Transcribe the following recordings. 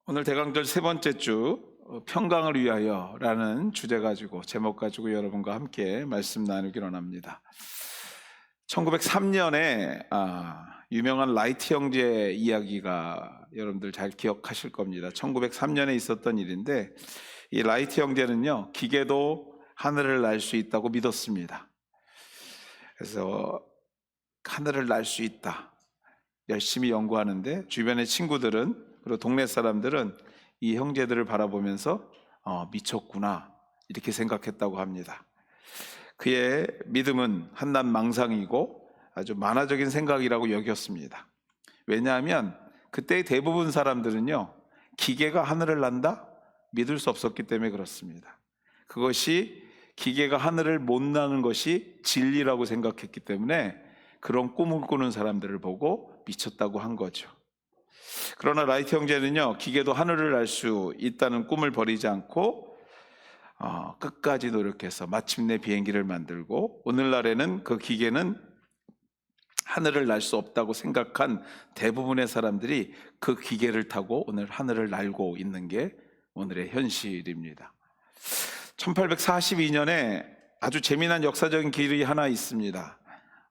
오늘 대강절 세 번째 주 평강을 위하여라는 주제 가지고 제목 가지고 여러분과 함께 말씀 나누기로 합니다. 1903년에 유명한 라이트 형제 이야기가 여러분들 잘 기억하실 겁니다. 1903년에 있었던 일인데 이 라이트 형제는요, 기계도 하늘을 날 수 있다고 믿었습니다. 그래서 하늘을 날 수 있다 열심히 연구하는데 주변의 친구들은, 그리고 동네 사람들은 이 형제들을 바라보면서 미쳤구나 이렇게 생각했다고 합니다. 그의 믿음은 한낱망상이고 아주 만화적인 생각이라고 여겼습니다. 왜냐하면 그때 대부분 사람들은요, 기계가 하늘을 난다? 믿을 수 없었기 때문에 그렇습니다. 그것이 기계가 하늘을 못 나는 것이 진리라고 생각했기 때문에 그런 꿈을 꾸는 사람들을 보고 미쳤다고 한 거죠. 그러나 라이트 형제는요, 기계도 하늘을 날 수 있다는 꿈을 버리지 않고 끝까지 노력해서 마침내 비행기를 만들고, 오늘날에는 그 기계는 하늘을 날 수 없다고 생각한 대부분의 사람들이 그 기계를 타고 오늘 하늘을 날고 있는 게 오늘의 현실입니다. 1842년에 아주 재미난 역사적인 글이 하나 있습니다.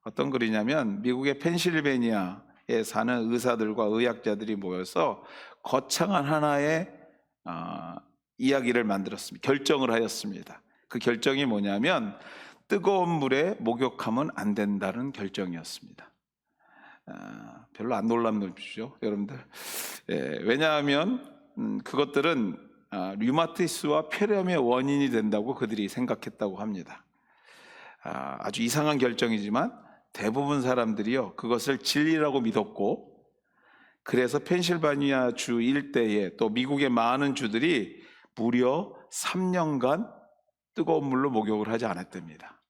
어떤 글이냐면, 미국의 펜실베니아에 사는 의사들과 의학자들이 모여서 거창한 하나의 이야기를 만들었습니다. 결정을 하였습니다. 그 결정이 뭐냐면 뜨거운 물에 목욕하면 안 된다는 결정이었습니다. 별로 안 놀랍죠, 여러분들? 왜냐하면 그것들은 류마티스와 폐렴의 원인이 된다고 그들이 생각했다고 합니다. 아주 이상한 결정이지만 대부분 사람들이요, 그것을 진리라고 믿었고, 그래서 펜실바니아 주 일대에 또 미국의 많은 주들이 무려 3년간 뜨거운 물로 목욕을 하지 않았답니다.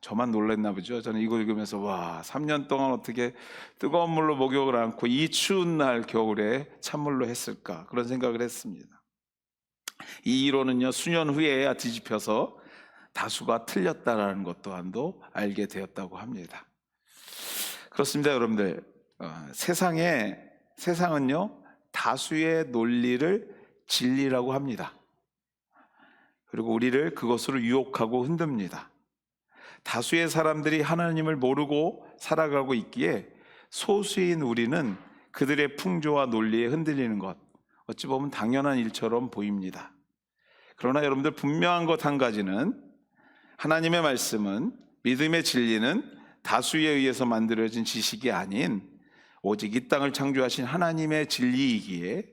저만 놀랐나 보죠. 저는 이거 읽으면서 3년 동안 어떻게 뜨거운 물로 목욕을 않고 이 추운 날 겨울에 찬물로 했을까, 그런 생각을 했습니다. 이 이론은요, 수년 후에야 뒤집혀서 다수가 틀렸다라는 것 또한도 알게 되었다고 합니다. 그렇습니다, 여러분들. 세상은요, 다수의 논리를 진리라고 합니다. 그리고 우리를 그것으로 유혹하고 흔듭니다. 다수의 사람들이 하나님을 모르고 살아가고 있기에 소수인 우리는 그들의 풍조와 논리에 흔들리는 것, 어찌 보면 당연한 일처럼 보입니다. 그러나 여러분들, 분명한 것 한 가지는, 하나님의 말씀은, 믿음의 진리는 다수에 의해서 만들어진 지식이 아닌 오직 이 땅을 창조하신 하나님의 진리이기에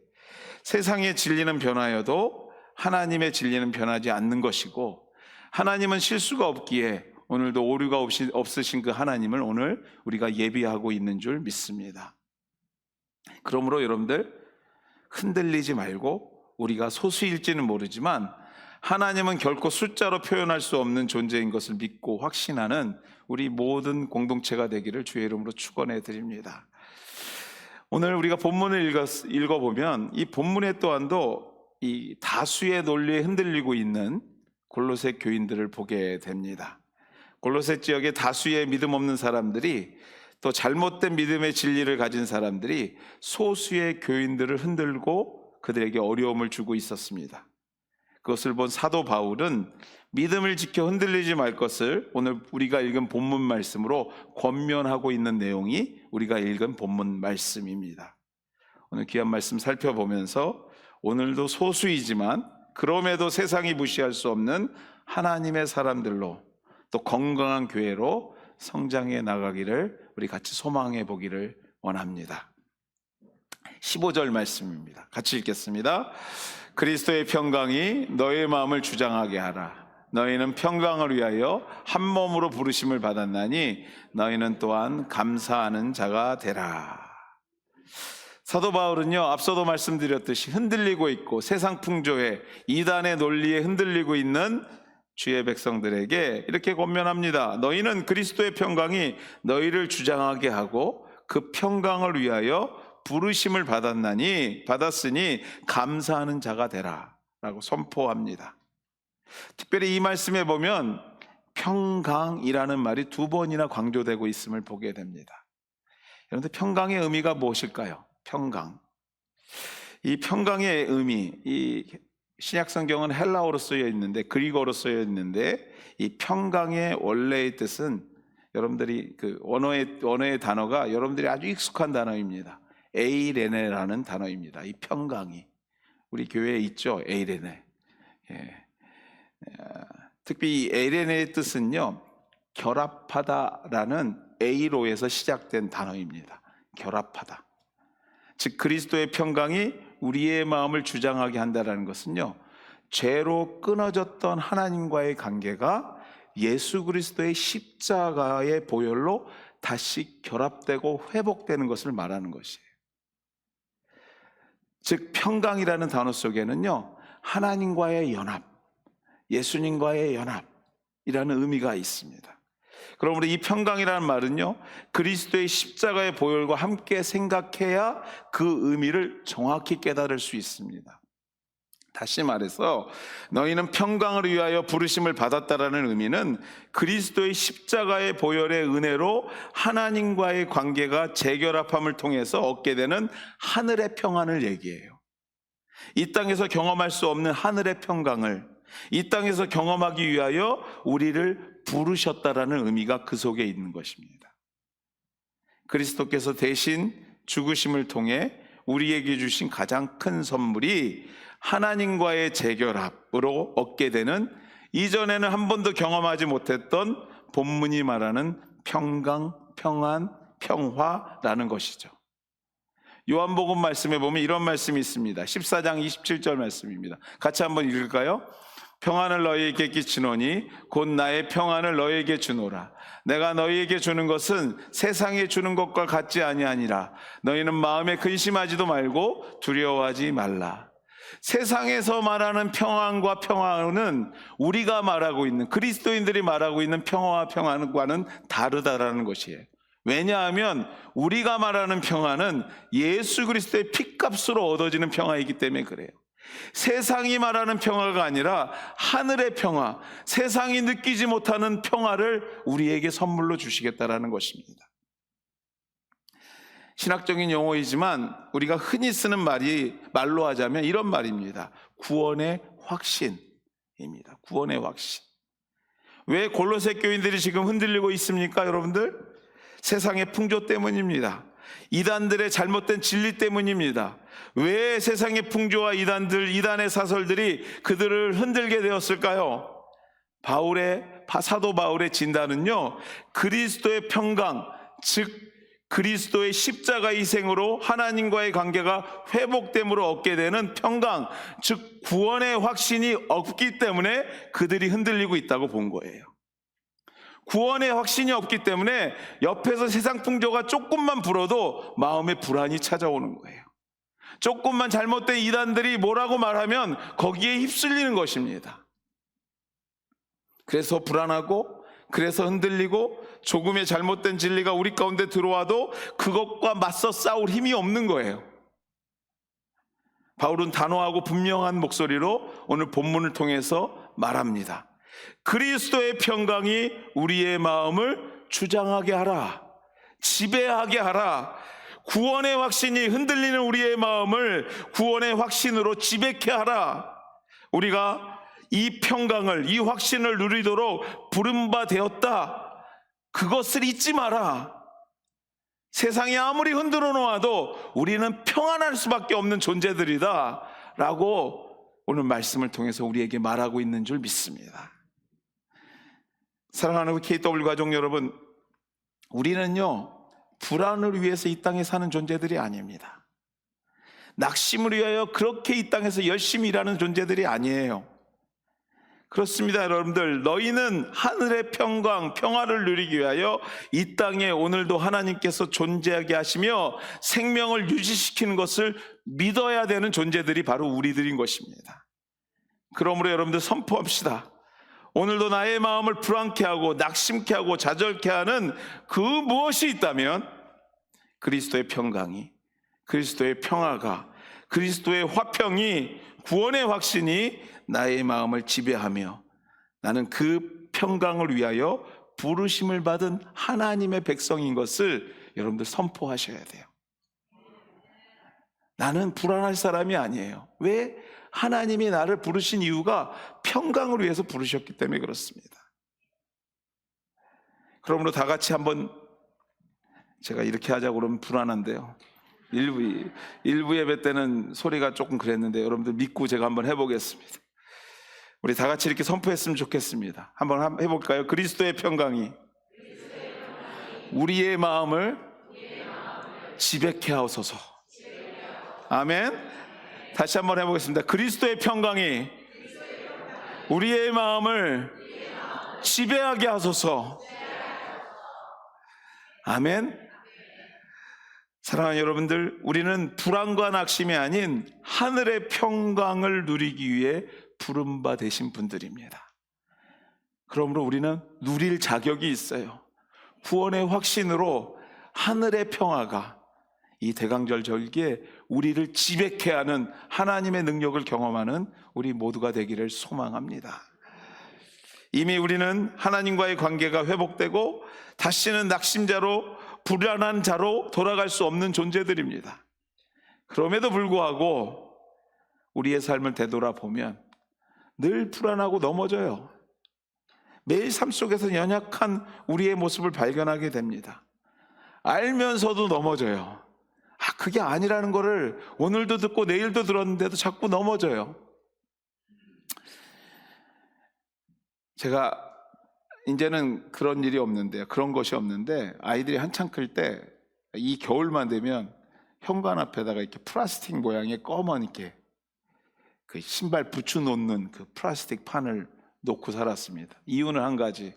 세상의 진리는 변하여도 하나님의 진리는 변하지 않는 것이고, 하나님은 실수가 없기에 오늘도 오류가 없으신 그 하나님을 오늘 우리가 예비하고 있는 줄 믿습니다. 그러므로 여러분들, 흔들리지 말고, 우리가 소수일지는 모르지만 하나님은 결코 숫자로 표현할 수 없는 존재인 것을 믿고 확신하는 우리 모든 공동체가 되기를 주의 이름으로 축원해 드립니다. 오늘 우리가 본문을 읽어보면 이 본문에 또한도 이 다수의 논리에 흔들리고 있는 골로새 교인들을 보게 됩니다. 골로새 지역의 다수의 믿음 없는 사람들이, 또 잘못된 믿음의 진리를 가진 사람들이 소수의 교인들을 흔들고 그들에게 어려움을 주고 있었습니다. 그것을 본 사도 바울은 믿음을 지켜 흔들리지 말 것을 오늘 우리가 읽은 본문 말씀으로 권면하고 있는 내용이 우리가 읽은 본문 말씀입니다. 오늘 귀한 말씀 살펴보면서 오늘도 소수이지만 그럼에도 세상이 무시할 수 없는 하나님의 사람들로, 또 건강한 교회로 성장해 나가기를 우리 같이 소망해 보기를 원합니다. 15절 말씀입니다. 같이 읽겠습니다. 그리스도의 평강이 너의 마음을 주장하게 하라. 너희는 평강을 위하여 한 몸으로 부르심을 받았나니 너희는 또한 감사하는 자가 되라. 사도 바울은요, 앞서도 말씀드렸듯이 흔들리고 있고 세상 풍조에, 이단의 논리에 흔들리고 있는 주의 백성들에게 이렇게 권면합니다. 너희는 그리스도의 평강이 너희를 주장하게 하고 그 평강을 위하여 부르심을 받았으니 감사하는 자가 되라 라고 선포합니다. 특별히 이 말씀에 보면 평강이라는 말이 2번이나 강조되고 있음을 보게 됩니다. 여러분들, 평강의 의미가 무엇일까요? 평강. 이 평강의 의미, 이 신약 성경은 헬라어로 쓰여 있는데, 그리거로 쓰여 있는데, 이 평강의 원래의 뜻은 여러분들이 그 언어의 단어가 여러분들이 아주 익숙한 단어입니다. 에이레네라는 단어입니다. 이 평강이 우리 교회에 있죠. 에이레네. 예. 특히 이 에이레네의 뜻은요, 결합하다라는 A로에서 시작된 단어입니다. 결합하다. 즉 그리스도의 평강이 우리의 마음을 주장하게 한다는 것은요, 죄로 끊어졌던 하나님과의 관계가 예수 그리스도의 십자가의 보혈로 다시 결합되고 회복되는 것을 말하는 것이에요. 즉 평강이라는 단어 속에는요, 하나님과의 연합, 예수님과의 연합이라는 의미가 있습니다. 그러므로 이 평강이라는 말은요, 그리스도의 십자가의 보혈과 함께 생각해야 그 의미를 정확히 깨달을 수 있습니다. 다시 말해서 너희는 평강을 위하여 부르심을 받았다라는 의미는 그리스도의 십자가의 보혈의 은혜로 하나님과의 관계가 재결합함을 통해서 얻게 되는 하늘의 평안을 얘기해요. 이 땅에서 경험할 수 없는 하늘의 평강을 이 땅에서 경험하기 위하여 우리를 부르셨다라는 의미가 그 속에 있는 것입니다. 그리스도께서 대신 죽으심을 통해 우리에게 주신 가장 큰 선물이 하나님과의 재결합으로 얻게 되는, 이전에는 한 번도 경험하지 못했던 본문이 말하는 평강, 평안, 평화라는 것이죠. 요한복음 말씀에 보면 이런 말씀이 있습니다. 14장 27절 말씀입니다. 같이 한번 읽을까요? 평안을 너희에게 끼치노니 곧 나의 평안을 너희에게 주노라. 내가 너희에게 주는 것은 세상에 주는 것과 같지 아니하니라. 너희는 마음에 근심하지도 말고 두려워하지 말라. 세상에서 말하는 평안과 평화는 우리가 말하고 있는, 그리스도인들이 말하고 있는 평화와 평안과는 다르다라는 것이에요. 왜냐하면 우리가 말하는 평화는 예수 그리스도의 피값으로 얻어지는 평화이기 때문에 그래요. 세상이 말하는 평화가 아니라 하늘의 평화, 세상이 느끼지 못하는 평화를 우리에게 선물로 주시겠다라는 것입니다. 신학적인 용어이지만 우리가 흔히 쓰는 말로 하자면 이런 말입니다. 구원의 확신입니다. 구원의 확신. 왜 골로새 교인들이 지금 흔들리고 있습니까, 여러분들? 세상의 풍조 때문입니다. 이단들의 잘못된 진리 때문입니다. 왜 세상의 풍조와 이단의 사설들이 그들을 흔들게 되었을까요? 사도 바울의 진단은요, 그리스도의 평강, 즉 그리스도의 십자가 희생으로 하나님과의 관계가 회복됨으로 얻게 되는 평강, 즉 구원의 확신이 없기 때문에 그들이 흔들리고 있다고 본 거예요. 구원의 확신이 없기 때문에 옆에서 세상 풍조가 조금만 불어도 마음에 불안이 찾아오는 거예요. 조금만 잘못된 이단들이 뭐라고 말하면 거기에 휩쓸리는 것입니다. 그래서 불안하고, 그래서 흔들리고, 조금의 잘못된 진리가 우리 가운데 들어와도 그것과 맞서 싸울 힘이 없는 거예요. 바울은 단호하고 분명한 목소리로 오늘 본문을 통해서 말합니다. 그리스도의 평강이 우리의 마음을 주장하게 하라, 지배하게 하라. 구원의 확신이 흔들리는 우리의 마음을 구원의 확신으로 지배케 하라. 우리가 이 평강을, 이 확신을 누리도록 부름바 되었다. 그것을 잊지 마라. 세상이 아무리 흔들어 놓아도 우리는 평안할 수밖에 없는 존재들이다 라고 오늘 말씀을 통해서 우리에게 말하고 있는 줄 믿습니다. 사랑하는 KW 가족 여러분, 우리는요 불안을 위해서 이 땅에 사는 존재들이 아닙니다. 낙심을 위하여 그렇게 이 땅에서 열심히 일하는 존재들이 아니에요. 그렇습니다. 여러분들, 너희는 하늘의 평강, 평화를 누리기 위하여 이 땅에 오늘도 하나님께서 존재하게 하시며 생명을 유지시키는 것을 믿어야 되는 존재들이 바로 우리들인 것입니다. 그러므로 여러분들 선포합시다. 오늘도 나의 마음을 불안케 하고 낙심케 하고 좌절케 하는 그 무엇이 있다면 그리스도의 평강이, 그리스도의 평화가, 그리스도의 화평이, 구원의 확신이 나의 마음을 지배하며 나는 그 평강을 위하여 부르심을 받은 하나님의 백성인 것을 여러분들 선포하셔야 돼요. 나는 불안할 사람이 아니에요. 왜? 하나님이 나를 부르신 이유가 평강을 위해서 부르셨기 때문에 그렇습니다. 그러므로 다 같이 한번, 제가 이렇게 하자고 그러면 불안한데요. 일부 예배 때는 소리가 조금 그랬는데 여러분들 믿고 제가 한번 해보겠습니다. 우리 다 같이 이렇게 선포했으면 좋겠습니다. 한번 해볼까요? 그리스도의 평강이 우리의 마음을 지배케 하소서. 아멘. 다시 한번 해보겠습니다. 그리스도의 평강이 우리의 마음을 지배하게 하소서. 아멘. 사랑하는 여러분들, 우리는 불안과 낙심이 아닌 하늘의 평강을 누리기 위해 부름바 되신 분들입니다. 그러므로 우리는 누릴 자격이 있어요. 구원의 확신으로 하늘의 평화가 이 대강절 절기에 우리를 지배케 하는 하나님의 능력을 경험하는 우리 모두가 되기를 소망합니다. 이미 우리는 하나님과의 관계가 회복되고 다시는 낙심자로, 불안한 자로 돌아갈 수 없는 존재들입니다. 그럼에도 불구하고 우리의 삶을 되돌아보면 늘 불안하고 넘어져요. 매일 삶 속에서 연약한 우리의 모습을 발견하게 됩니다. 알면서도 넘어져요. 그게 아니라는 거를 오늘도 듣고 내일도 들었는데도 자꾸 넘어져요. 제가 이제는 그런 일이 없는데요. 그런 것이 없는데, 아이들이 한창 클 때 이 겨울만 되면 현관 앞에다가 이렇게 플라스틱 모양의 검은 이렇게 그 신발 부츠 놓는 그 플라스틱 판을 놓고 살았습니다. 이유는 한 가지.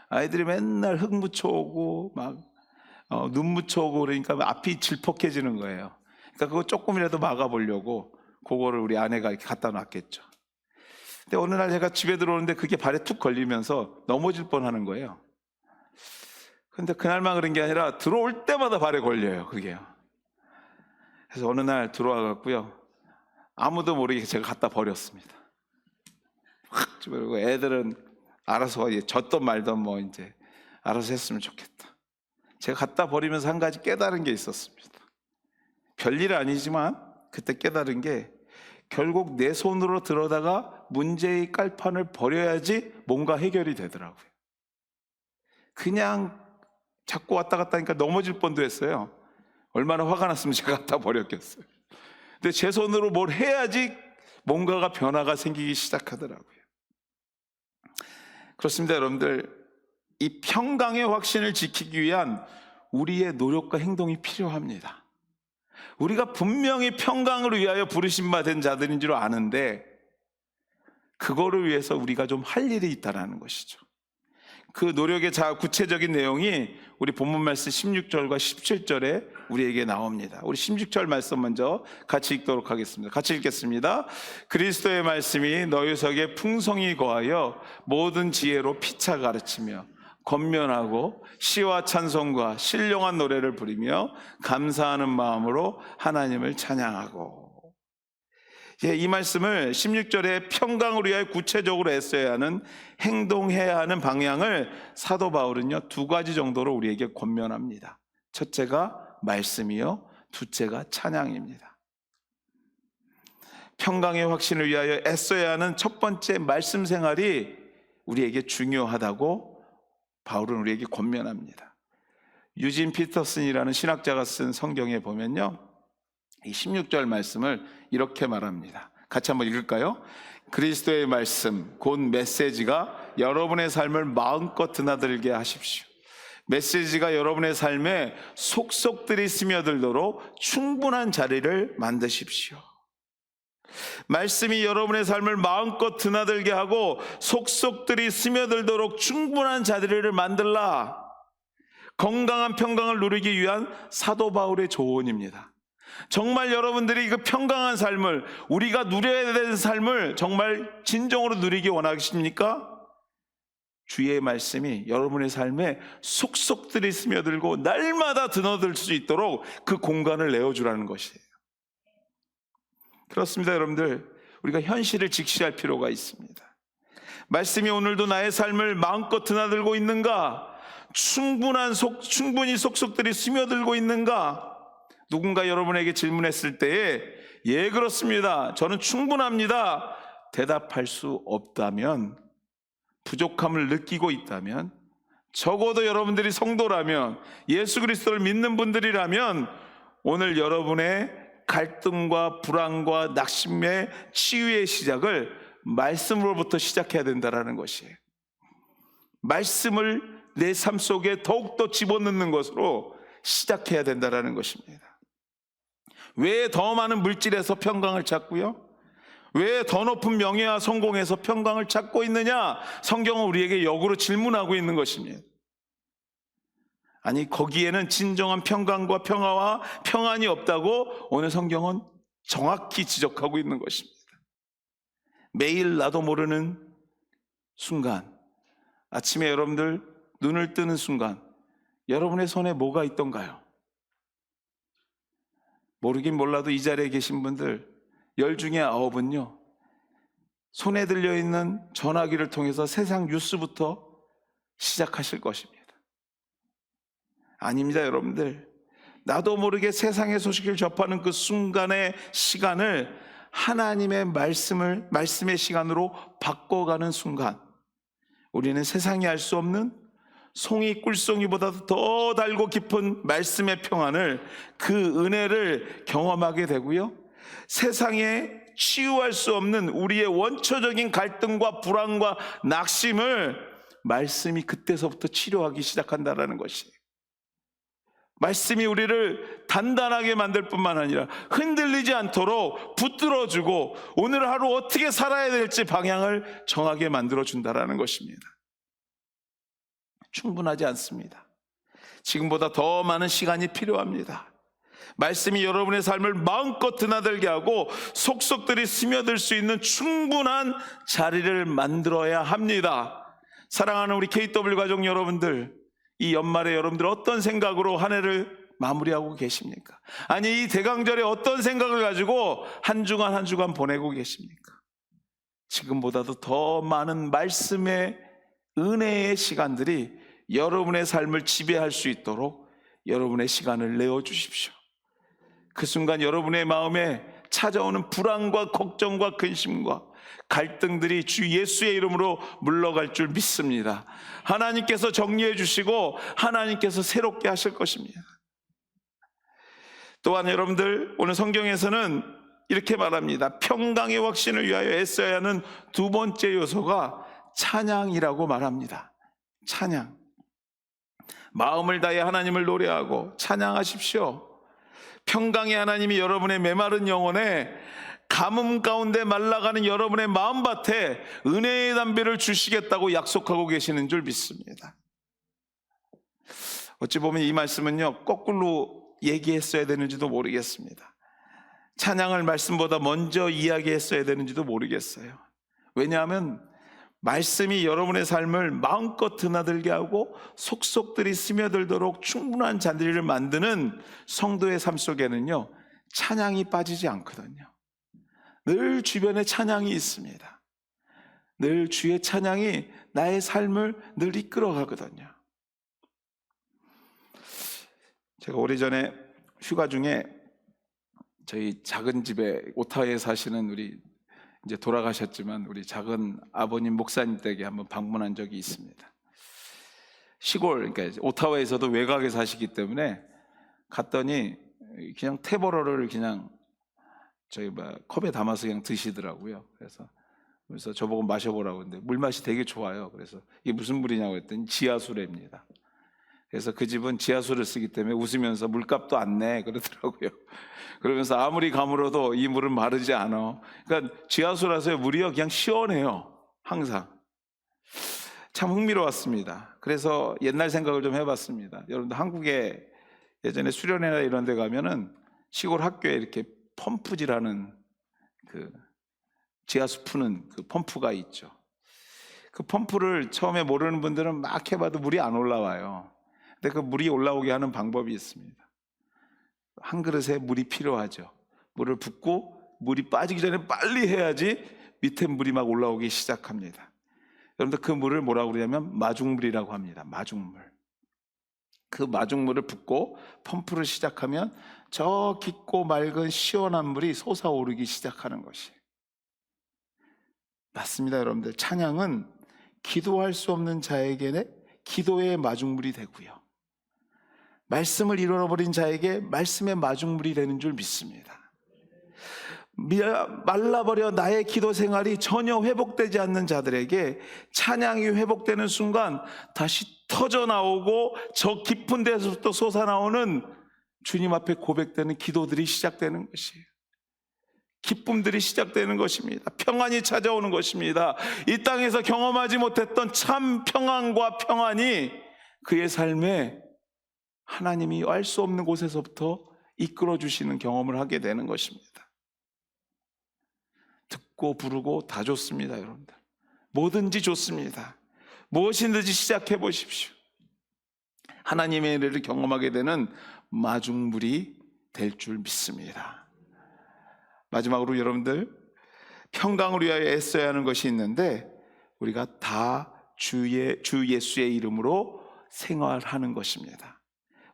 아이들이 맨날 흙 묻혀오고 막 눈 묻혀오고 그러니까 앞이 질퍽해지는 거예요. 그러니까 그거 조금이라도 막아보려고 그거를 우리 아내가 이렇게 갖다 놨겠죠. 근데 어느 날 제가 집에 들어오는데 그게 발에 툭 걸리면서 넘어질 뻔하는 거예요. 근데 그날만 그런 게 아니라 들어올 때마다 발에 걸려요, 그게요. 그래서 어느 날 들어와 갖고요, 아무도 모르게 제가 갖다 버렸습니다. 확 집어버리고 애들은 알아서 졌던 말던 뭐 이제 알아서 했으면 좋겠다. 제가 갖다 버리면서 한 가지 깨달은 게 있었습니다. 별일 아니지만 그때 깨달은 게, 결국 내 손으로 들어다가 문제의 깔판을 버려야지 뭔가 해결이 되더라고요. 그냥 자꾸 왔다 갔다 하니까 넘어질 뻔도 했어요. 얼마나 화가 났으면 제가 갖다 버렸겠어요. 근데 제 손으로 뭘 해야지 뭔가가 변화가 생기기 시작하더라고요. 그렇습니다, 여러분들. 이 평강의 확신을 지키기 위한 우리의 노력과 행동이 필요합니다. 우리가 분명히 평강을 위하여 부르심 받은 자들인 줄 아는데, 그거를 위해서 우리가 좀 할 일이 있다는 것이죠. 그 노력의 구체적인 내용이 우리 본문 말씀 16절과 17절에 우리에게 나옵니다. 우리 16절 말씀 먼저 같이 읽도록 하겠습니다. 같이 읽겠습니다. 그리스도의 말씀이 너희 속에 풍성히 거하여 모든 지혜로 피차 가르치며 권면하고 시와 찬송과 신령한 노래를 부리며 감사하는 마음으로 하나님을 찬양하고. 이 말씀을 16절에 평강을 위하여 구체적으로 애써야 하는, 행동해야 하는 방향을 사도 바울은요, 두 가지 정도로 우리에게 권면합니다. 첫째가 말씀이요, 둘째가 찬양입니다. 평강의 확신을 위하여 애써야 하는 첫 번째 말씀 생활이 우리에게 중요하다고 바울은 우리에게 권면합니다. 유진 피터슨이라는 신학자가 쓴 성경에 보면요, 이 16절 말씀을 이렇게 말합니다. 같이 한번 읽을까요? 그리스도의 말씀, 곧 메시지가 여러분의 삶을 마음껏 드나들게 하십시오. 메시지가 여러분의 삶에 속속들이 스며들도록 충분한 자리를 만드십시오. 말씀이 여러분의 삶을 마음껏 드나들게 하고 속속들이 스며들도록 충분한 자리를 만들라. 건강한 평강을 누리기 위한 사도 바울의 조언입니다. 정말 여러분들이 그 평강한 삶을, 우리가 누려야 되는 삶을 정말 진정으로 누리기 원하십니까? 주의 말씀이 여러분의 삶에 속속들이 스며들고 날마다 드나들 수 있도록 그 공간을 내어주라는 것이에요. 그렇습니다, 여러분들. 우리가 현실을 직시할 필요가 있습니다. 말씀이 오늘도 나의 삶을 마음껏 드나들고 있는가? 충분히 속속들이 스며들고 있는가? 누군가 여러분에게 질문했을 때에 예, 그렇습니다, 저는 충분합니다 대답할 수 없다면, 부족함을 느끼고 있다면, 적어도 여러분들이 성도라면, 예수 그리스도를 믿는 분들이라면 오늘 여러분의 갈등과 불안과 낙심의 치유의 시작을 말씀으로부터 시작해야 된다는 것이에요. 말씀을 내 삶 속에 더욱더 집어넣는 것으로 시작해야 된다는 것입니다. 왜 더 많은 물질에서 평강을 찾고요? 왜 더 높은 명예와 성공에서 평강을 찾고 있느냐? 성경은 우리에게 역으로 질문하고 있는 것입니다. 아니, 거기에는 진정한 평강과 평화와 평안이 없다고 오늘 성경은 정확히 지적하고 있는 것입니다. 매일 나도 모르는 순간, 아침에 여러분들 눈을 뜨는 순간 여러분의 손에 뭐가 있던가요? 모르긴 몰라도 이 자리에 계신 분들 10 중에 9은요 손에 들려있는 전화기를 통해서 세상 뉴스부터 시작하실 것입니다. 아닙니다. 여러분들, 나도 모르게 세상의 소식을 접하는 그 순간의 시간을 하나님의 말씀의 시간으로 바꿔가는 순간, 우리는 세상이 알 수 없는 송이 꿀송이보다도 더 달고 깊은 말씀의 평안을, 그 은혜를 경험하게 되고요, 세상에 치유할 수 없는 우리의 원초적인 갈등과 불안과 낙심을 말씀이 그때서부터 치료하기 시작한다는 것이에요. 말씀이 우리를 단단하게 만들 뿐만 아니라 흔들리지 않도록 붙들어주고 오늘 하루 어떻게 살아야 될지 방향을 정하게 만들어준다는 것입니다. 충분하지 않습니다. 지금보다 더 많은 시간이 필요합니다. 말씀이 여러분의 삶을 마음껏 드나들게 하고 속속들이 스며들 수 있는 충분한 자리를 만들어야 합니다. 사랑하는 우리 KW 가족 여러분들, 이 연말에 여러분들 어떤 생각으로 한 해를 마무리하고 계십니까? 아니, 이 대강절에 어떤 생각을 가지고 한 주간 한 주간 보내고 계십니까? 지금보다도 더 많은 말씀의 은혜의 시간들이 여러분의 삶을 지배할 수 있도록 여러분의 시간을 내어주십시오. 그 순간 여러분의 마음에 찾아오는 불안과 걱정과 근심과 갈등들이 주 예수의 이름으로 물러갈 줄 믿습니다. 하나님께서 정리해 주시고 하나님께서 새롭게 하실 것입니다. 또한 여러분들, 오늘 성경에서는 이렇게 말합니다. 평강의 확신을 위하여 애써야 하는 두 번째 요소가 찬양이라고 말합니다. 찬양. 마음을 다해 하나님을 노래하고 찬양하십시오. 평강의 하나님이 여러분의 메마른 영혼에, 가뭄 가운데 말라가는 여러분의 마음밭에 은혜의 담배를 주시겠다고 약속하고 계시는 줄 믿습니다. 어찌 보면 이 말씀은요 거꾸로 얘기했어야 되는지도 모르겠습니다. 찬양을 말씀보다 먼저 이야기했어야 되는지도 모르겠어요. 왜냐하면 말씀이 여러분의 삶을 마음껏 드나들게 하고 속속들이 스며들도록 충분한 잔디를 만드는 성도의 삶 속에는요 찬양이 빠지지 않거든요. 늘 주변에 찬양이 있습니다. 늘 주의 찬양이 나의 삶을 늘 이끌어 가거든요. 제가 오래전에 휴가 중에 저희 작은 집에 오타와에 사시는 우리 이제 돌아가셨지만 우리 작은 아버님 목사님 댁에 한번 방문한 적이 있습니다. 시골, 그러니까 오타와에서도 외곽에 사시기 때문에 갔더니 그냥 테버러를 그냥 저희 컵에 담아서 그냥 드시더라고요. 그래서 저보고 마셔보라고 했는데 물맛이 되게 좋아요. 그래서 이게 무슨 물이냐고 했더니 지하수래입니다. 그래서 그 집은 지하수를 쓰기 때문에 웃으면서 물값도 안 내 그러더라고요. 그러면서 아무리 가물어도 이 물은 마르지 않아. 그러니까 지하수라서 물이요 그냥 시원해요. 항상. 참 흥미로웠습니다. 그래서 옛날 생각을 좀 해봤습니다. 여러분들 한국에 예전에 수련회나 이런 데 가면은 시골 학교에 이렇게 펌프질하는 그 지하수 푸는 그 펌프가 있죠. 그 펌프를 처음에 모르는 분들은 막 해봐도 물이 안 올라와요. 근데 그 물이 올라오게 하는 방법이 있습니다. 한 그릇에 물이 필요하죠. 물을 붓고 물이 빠지기 전에 빨리 해야지 밑에 물이 막 올라오기 시작합니다. 여러분들 그 물을 뭐라고 그러냐면 마중물이라고 합니다. 마중물. 그 마중물을 붓고 펌프를 시작하면 저 깊고 맑은 시원한 물이 솟아오르기 시작하는 것이에요. 맞습니다, 여러분들. 찬양은 기도할 수 없는 자에게는 기도의 마중물이 되고요, 말씀을 잃어버린 자에게 말씀의 마중물이 되는 줄 믿습니다. 말라버려 나의 기도 생활이 전혀 회복되지 않는 자들에게 찬양이 회복되는 순간 다시 터져 나오고 저 깊은 데서부터 솟아나오는 주님 앞에 고백되는 기도들이 시작되는 것이에요. 기쁨들이 시작되는 것입니다. 평안이 찾아오는 것입니다. 이 땅에서 경험하지 못했던 참 평안과 평안이 그의 삶에 하나님이 알 수 없는 곳에서부터 이끌어 주시는 경험을 하게 되는 것입니다. 듣고 부르고 다 좋습니다, 여러분들. 뭐든지 좋습니다. 무엇이든지 시작해 보십시오. 하나님의 은혜를 경험하게 되는 마중물이 될 줄 믿습니다. 마지막으로 여러분들, 평강을 위하여 애써야 하는 것이 있는데 우리가 다 주 예수의 이름으로 생활하는 것입니다.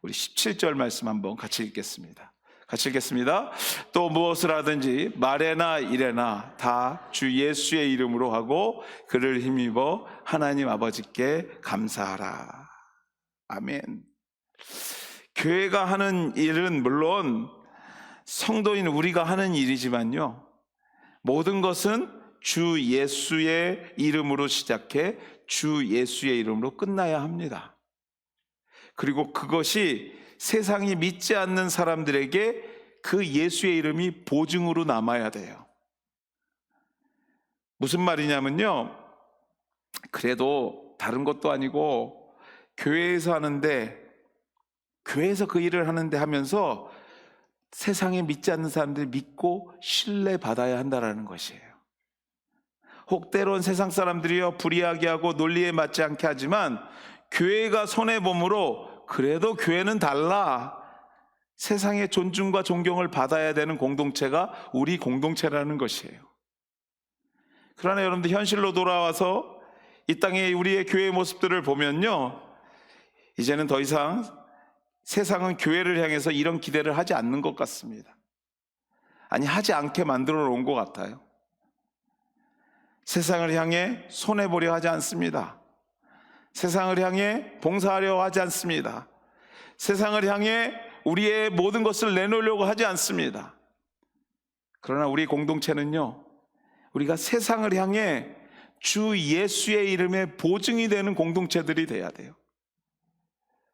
우리 17절 말씀 한번 같이 읽겠습니다. 같이 읽겠습니다. 또 무엇을 하든지 말에나 일에나 다 주 예수의 이름으로 하고 그를 힘입어 하나님 아버지께 감사하라. 아멘. 교회가 하는 일은 물론 성도인 우리가 하는 일이지만요, 모든 것은 주 예수의 이름으로 시작해 주 예수의 이름으로 끝나야 합니다. 그리고 그것이 세상이 믿지 않는 사람들에게 그 예수의 이름이 보증으로 남아야 돼요. 무슨 말이냐면요, 그래도 다른 것도 아니고 교회에서 하는데, 교회에서 그 일을 하는데 하면서 세상에 믿지 않는 사람들이 믿고 신뢰받아야 한다는 것이에요. 혹 때론 세상 사람들이요 불이하게 하고 논리에 맞지 않게 하지만 교회가 손해보므로 그래도 교회는 달라, 세상의 존중과 존경을 받아야 되는 공동체가 우리 공동체라는 것이에요. 그러나 여러분들, 현실로 돌아와서 이 땅에 우리의 교회의 모습들을 보면요, 이제는 더 이상 세상은 교회를 향해서 이런 기대를 하지 않는 것 같습니다. 아니, 하지 않게 만들어 놓은 것 같아요. 세상을 향해 손해보려 하지 않습니다. 세상을 향해 봉사하려 하지 않습니다. 세상을 향해 우리의 모든 것을 내놓으려고 하지 않습니다. 그러나 우리 공동체는요, 우리가 세상을 향해 주 예수의 이름에 보증이 되는 공동체들이 돼야 돼요.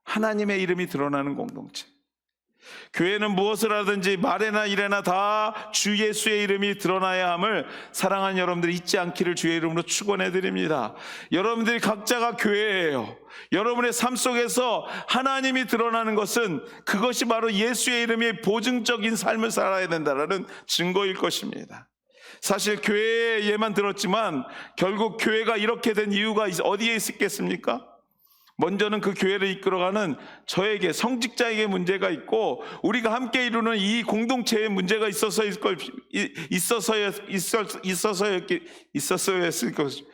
하나님의 이름이 드러나는 공동체. 교회는 무엇을 하든지 말에나 일에나 다 주 예수의 이름이 드러나야 함을 사랑하는 여러분들 잊지 않기를 주의 이름으로 축원해 드립니다. 여러분들이 각자가 교회예요. 여러분의 삶 속에서 하나님이 드러나는 것은 그것이 바로 예수의 이름이 보증적인 삶을 살아야 된다는 증거일 것입니다. 사실 교회의 예만 들었지만 결국 교회가 이렇게 된 이유가 어디에 있겠습니까? 먼저는 그 교회를 이끌어가는 저에게, 성직자에게 문제가 있고 우리가 함께 이루는 이 공동체에 문제가 있었을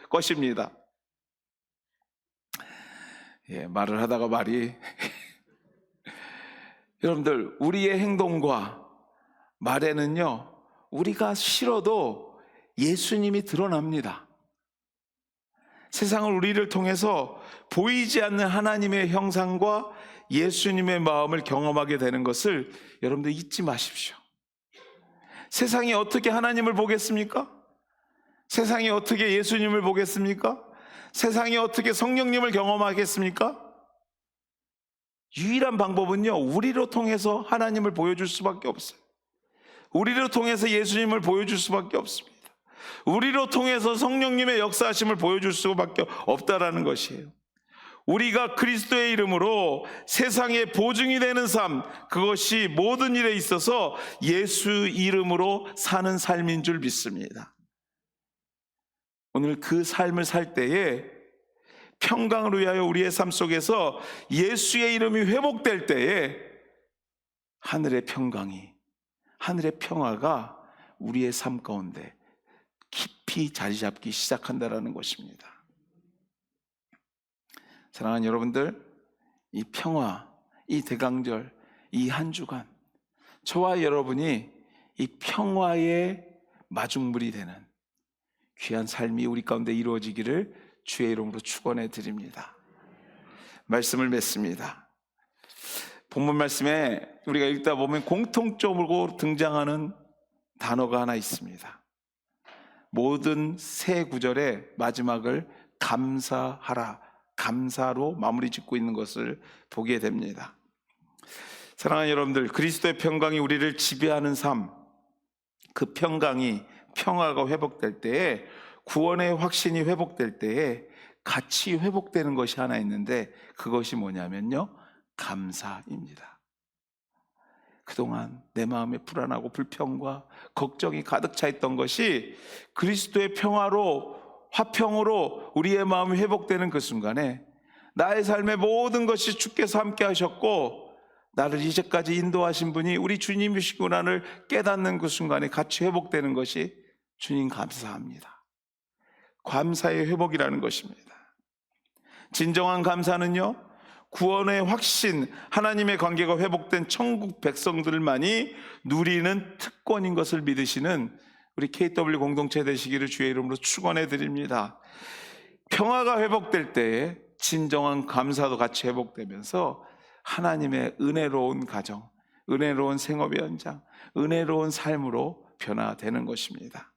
것입니다. 말을 하다가 말이 여러분들, 우리의 행동과 말에는요, 우리가 싫어도 예수님이 드러납니다. 세상을 우리를 통해서 보이지 않는 하나님의 형상과 예수님의 마음을 경험하게 되는 것을 여러분들 잊지 마십시오. 세상이 어떻게 하나님을 보겠습니까? 세상이 어떻게 예수님을 보겠습니까? 세상이 어떻게 성령님을 경험하겠습니까? 유일한 방법은요, 우리로 통해서 하나님을 보여줄 수밖에 없어요. 우리로 통해서 예수님을 보여줄 수밖에 없습니다. 우리로 통해서 성령님의 역사하심을 보여줄 수밖에 없다라는 것이에요. 우리가 그리스도의 이름으로 세상에 보증이 되는 삶, 그것이 모든 일에 있어서 예수 이름으로 사는 삶인 줄 믿습니다. 오늘 그 삶을 살 때에 평강을 위하여 우리의 삶 속에서 예수의 이름이 회복될 때에 하늘의 평강이, 하늘의 평화가 우리의 삶 가운데 깊이 자리 잡기 시작한다는 것입니다. 사랑하는 여러분들, 이 평화, 이 대강절, 이 한 주간 저와 여러분이 이 평화의 마중물이 되는 귀한 삶이 우리 가운데 이루어지기를 주의 이름으로 축원해 드립니다. 말씀을 맺습니다. 본문 말씀에 우리가 읽다 보면 공통적으로 등장하는 단어가 하나 있습니다. 모든 세 구절의 마지막을 감사하라, 감사로 마무리 짓고 있는 것을 보게 됩니다. 사랑하는 여러분들, 그리스도의 평강이 우리를 지배하는 삶, 그 평화가 회복될 때에, 구원의 확신이 회복될 때에 같이 회복되는 것이 하나 있는데, 그것이 뭐냐면요, 감사입니다. 그동안 내 마음에 불안하고 불평과 걱정이 가득 차 있던 것이 그리스도의 평화로, 화평으로 우리의 마음이 회복되는 그 순간에 나의 삶의 모든 것이 주께서 함께 하셨고 나를 이제까지 인도하신 분이 우리 주님이시구나를 깨닫는 그 순간에 같이 회복되는 것이 주님 감사합니다. 감사의 회복이라는 것입니다. 진정한 감사는요, 구원의 확신, 하나님의 관계가 회복된 천국 백성들만이 누리는 특권인 것을 믿으시는 우리 KW 공동체 되시기를 주의 이름으로 축원해 드립니다. 평화가 회복될 때에 진정한 감사도 같이 회복되면서 하나님의 은혜로운 가정, 은혜로운 생업의 현장, 은혜로운 삶으로 변화되는 것입니다.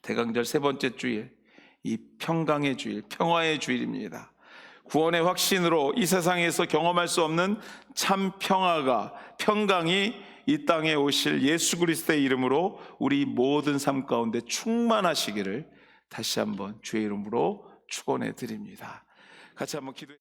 대강절 세 번째 주일, 이 평강의 주일, 평화의 주일입니다. 구원의 확신으로 이 세상에서 경험할 수 없는 참 평강이 이 땅에 오실 예수 그리스도의 이름으로 우리 모든 삶 가운데 충만하시기를 다시 한번 주의 이름으로 축원해 드립니다. 같이 한번 기도해